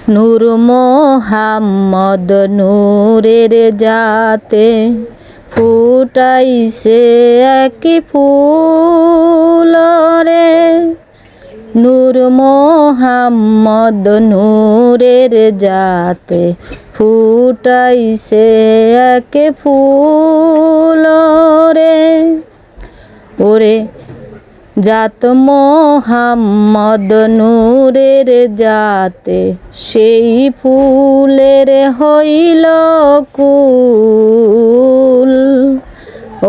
নূর মোহাম্মদ নূরের জাতে ফুটাইছে এক ফুল রে। নূর মোহাম্মদ নূরের জাতে ফুটাইছে এক ফুল রে। ওরে জাত মোহাম্মদ নূরের জাতে সেই ফুলের হইল কুল।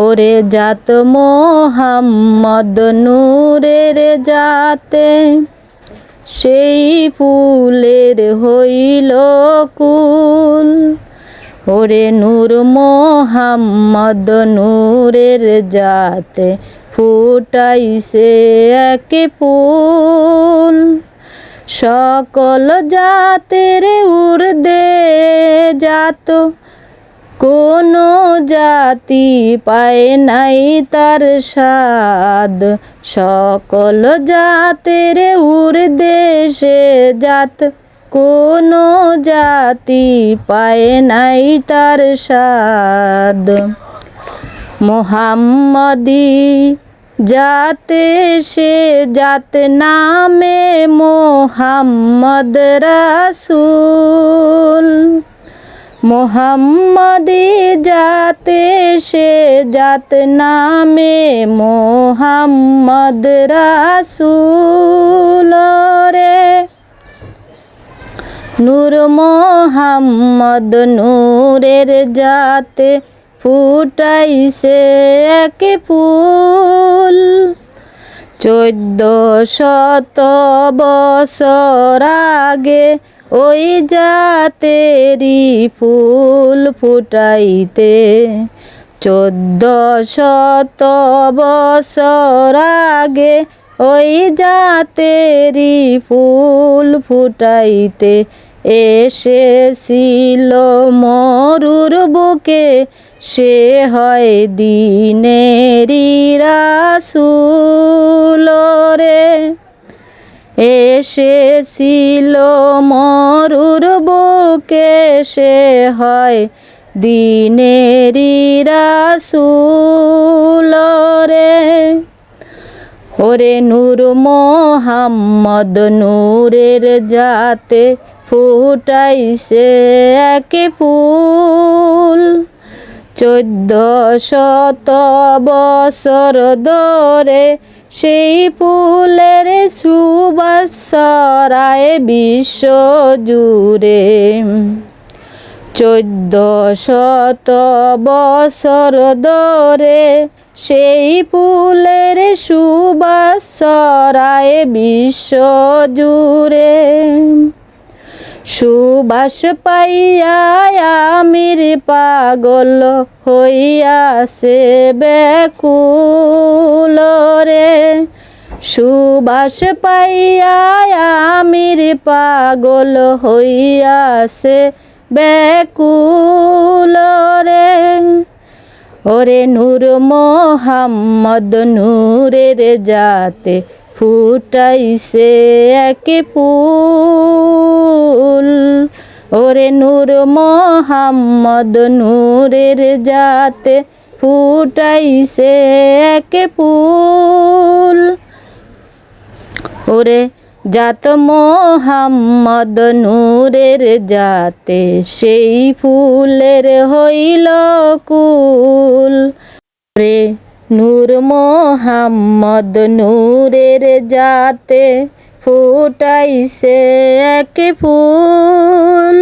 ওরে জাত মোহাম্মদ নূরের জাতে সেই ফুলের হইল কুল। ওরে নূর মোহাম্মদ নূরের জাতে ফুটাইছে এক ফুল। সকল জাতের ঊর্ধ্বে জাত কোনো জাতি পায় নাই তার স্বাদ। সকল জাতের ঊর্ধ্বে সে জাত কোনো জাতি পায় নাই তার স্বাদ। মোহাম্মদী জাতে সে জাত নামে মোহাম্মদ রাসূল। মোহাম্মদী জাতে সে জাত নামে মোহাম্মদ রাসূল রে। নূর মোহাম্মদ নূরের জাতে ফুটাইছে এক ফুল। 1400 বছর আগে ওই জাতেরই ফুল ফুটাইতে। 1400 বছর আগে ওই জাতেরই ফুল ফুটাইতে এসেছিল মরুর বুকে সে হয় দ্বীনেরই রাসূল রে। এসেছিল মরুর বুকে সে হয় দ্বীনেরই রাসূল রে। ওরে নূর মোহাম্মদ নূরের জাতে ফুটাইছে এক ফুল। 1400 বছর ধরে সেই ফুলের সুবাস ছড়ায় বিশ্ব জুড়ে। 1400 বছর ধরে সেই ফুলের সুবাস ছড়ায় বিশ্ব জুড়ে। সুবাস পাইয়া আমির পাগল হইয়াছে ব্যাকুল রে। সুবাস পাইয়া আমির পাগল হইয়াছে ব্যাকুল রে। ওরে নূর মোহাম্মদ নূরের জাতে ফুটাইছে এক ফুল। ওরে নূর মোহাম্মদ নূরের জাতে ফুটাইছে এক ফুল। ওরে জাত মোহাম্মদ নূরের জাতে সেই ফুলের হইল কুল। রে নূর মোহাম্মদ নূরের জাতে ফুটাইছে এক ফুল।